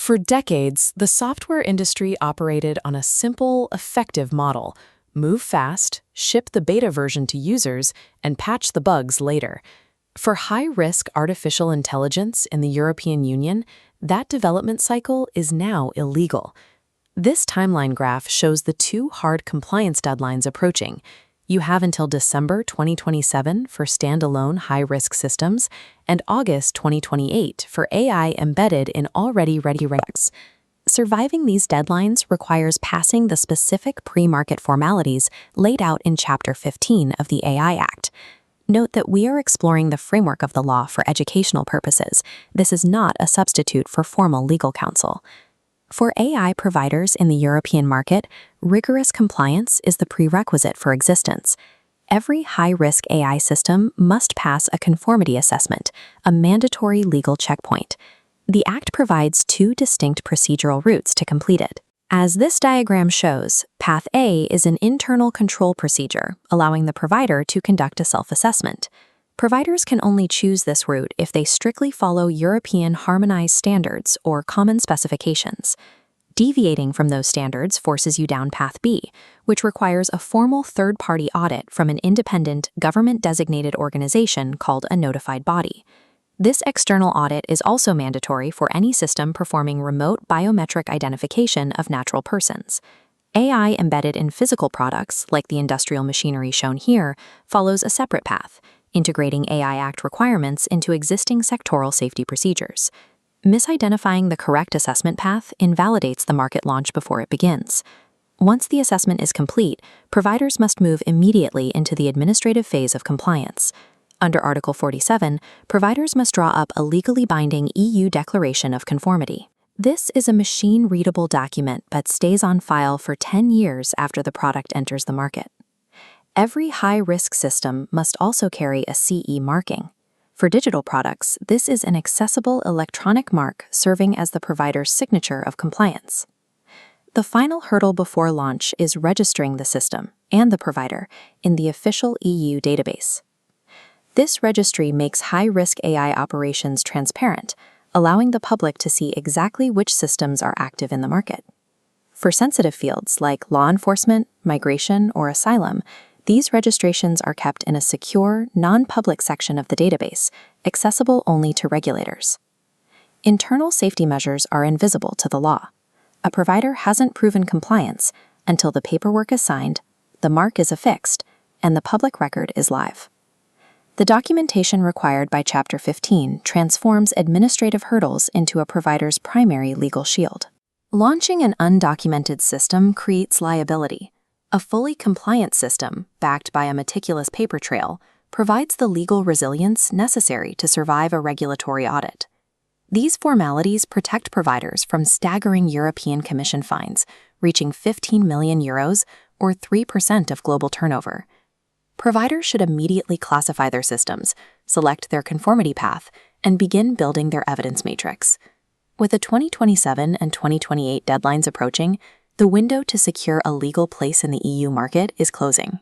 For decades, the software industry operated on a simple, effective model: move fast, ship the beta version to users, and patch the bugs later. For high-risk artificial intelligence in the European Union, that development cycle is now illegal. This timeline graph shows the two hard compliance deadlines approaching. You have until December 2027 for standalone high-risk systems and August 2028 for AI embedded in already ready regs. Surviving these deadlines requires passing the specific pre-market formalities laid out in Chapter 15 of the AI Act. Note that we are exploring the framework of the law for educational purposes. This is not a substitute for formal legal counsel. For AI providers in the European market, rigorous compliance is the prerequisite for existence. Every high-risk AI system must pass a conformity assessment, a mandatory legal checkpoint. The Act provides two distinct procedural routes to complete it. As this diagram shows, Path A is an internal control procedure, allowing the provider to conduct a self-assessment. Providers can only choose this route if they strictly follow European harmonized standards or common specifications. Deviating from those standards forces you down Path B, which requires a formal third-party audit from an independent, government-designated organization called a notified body. This external audit is also mandatory for any system performing remote biometric identification of natural persons. AI embedded in physical products, like the industrial machinery shown here, follows a separate path, integrating AI Act requirements into existing sectoral safety procedures. Misidentifying the correct assessment path invalidates the market launch before it begins. Once the assessment is complete, providers must move immediately into the administrative phase of compliance. Under Article 47, providers must draw up a legally binding EU Declaration of Conformity. This is a machine-readable document but stays on file for 10 years after the product enters the market. Every high-risk system must also carry a CE marking. For digital products, this is an accessible electronic mark serving as the provider's signature of compliance. The final hurdle before launch is registering the system and the provider in the official EU database. This registry makes high-risk AI operations transparent, allowing the public to see exactly which systems are active in the market. For sensitive fields like law enforcement, migration, or asylum, these registrations are kept in a secure, non-public section of the database, accessible only to regulators. Internal safety measures are invisible to the law. A provider hasn't proven compliance until the paperwork is signed, the mark is affixed, and the public record is live. The documentation required by Chapter 15 transforms administrative hurdles into a provider's primary legal shield. Launching an undocumented system creates liability. A fully compliant system, backed by a meticulous paper trail, provides the legal resilience necessary to survive a regulatory audit. These formalities protect providers from staggering European Commission fines, reaching €15 million or 3% of global turnover. Providers should immediately classify their systems, select their conformity path, and begin building their evidence matrix. With the 2027 and 2028 deadlines approaching, the window to secure a legal place in the EU market is closing.